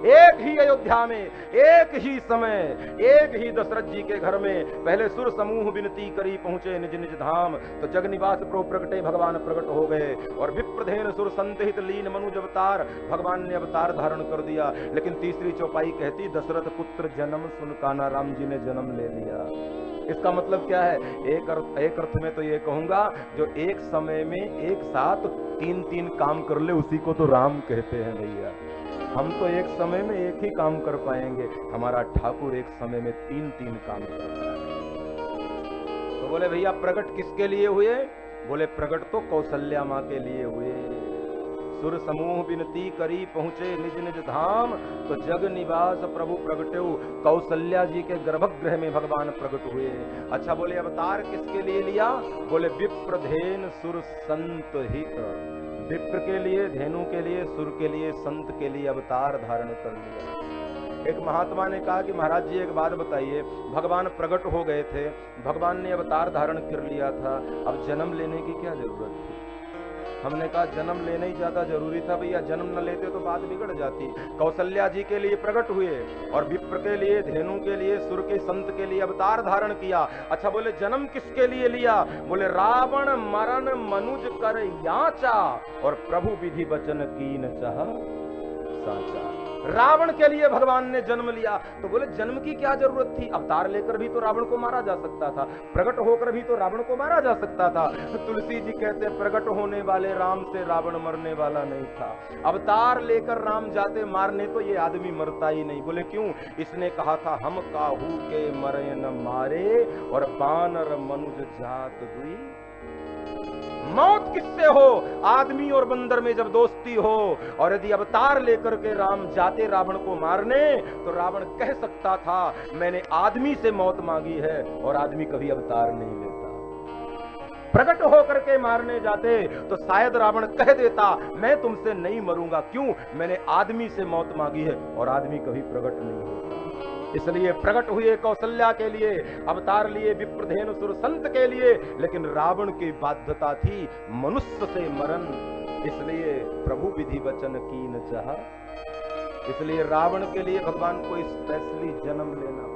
एक ही अयोध्या में, एक ही समय, एक ही दशरथ जी के घर में पहले सुर समूह विनती करी पहुंचे निज निज धाम। तो जग निवास प्रो प्रगटे भगवान प्रकट हो गए और विप्रधेन सुर संत हित लीन मनुज अवतार, भगवान ने अवतार धारण कर दिया। लेकिन तीसरी चौपाई कहती दशरथ पुत्र जन्म सुन कान्हा राम जी ने जन्म ले लिया। इसका मतलब क्या है? एक अर्थ में तो ये कहूंगा जो एक समय में एक साथ तीन तीन काम कर ले उसी को तो राम कहते हैं भैया। हम तो एक समय में एक ही काम कर पाएंगे, हमारा ठाकुर एक समय में तीन तीन काम करता है। तो बोले भैया प्रकट किसके लिए हुए? बोले प्रकट तो कौशल्या माँ के लिए हुए। सुर समूह विनती करी पहुंचे निज निज धाम, तो जग निवास प्रभु प्रगटे। कौशल्या जी के गर्भगृह में भगवान प्रकट हुए। अच्छा बोले अवतार किसके लिए लिया? बोले विप्रधेन सुर संत हित। विप्र के लिए, धेनु के लिए, सुर के लिए, संत के लिए अवतार धारण कर लिया। एक महात्मा ने कहा कि महाराज जी एक बात बताइए, भगवान प्रकट हो गए थे, भगवान ने अवतार धारण कर लिया था, अब जन्म लेने की क्या जरूरत थी? हमने कहा जन्म लेना ही ज्यादा जरूरी था भैया, जन्म न लेते तो बात बिगड़ जाती। कौशल्या जी के लिए प्रकट हुए और विप्र के लिए, धेनु के लिए, सुर के, संत के लिए अवतार धारण किया। अच्छा बोले जन्म किसके लिए लिया? बोले रावण मरण मनुज कर याचा और प्रभु विधि वचन कीन चाह साचा। रावण के लिए भगवान ने जन्म लिया। तो बोले जन्म की क्या जरूरत थी? अवतार लेकर भी तो रावण को मारा जा सकता था, प्रकट होकर भी तो रावण को मारा जा सकता था। तुलसी जी कहते प्रकट होने वाले राम से रावण मरने वाला नहीं था। अवतार लेकर राम जाते मारने तो ये आदमी मरता ही नहीं। बोले क्यों? इसने कहा था हम काहू के मरे न मारे और बानर मनुज जात हुई। मौत किससे हो? आदमी और बंदर में जब दोस्ती हो। और यदि अवतार लेकर के राम जाते रावण को मारने तो रावण कह सकता था मैंने आदमी से मौत मांगी है, और आदमी कभी अवतार नहीं लेता। प्रकट होकर के मारने जाते तो शायद रावण कह देता मैं तुमसे नहीं मरूंगा, क्यों? मैंने आदमी से मौत मांगी है, और आदमी कभी प्रकट नहीं होता। इसलिए प्रकट हुए कौशल्या के लिए, अवतार लिए विप्रधेनु सुर संत के लिए, लेकिन रावण की बाध्यता थी मनुष्य से मरण, इसलिए प्रभु विधि वचन कीन चाह। इसलिए रावण के लिए भगवान को स्पेशली जन्म लेना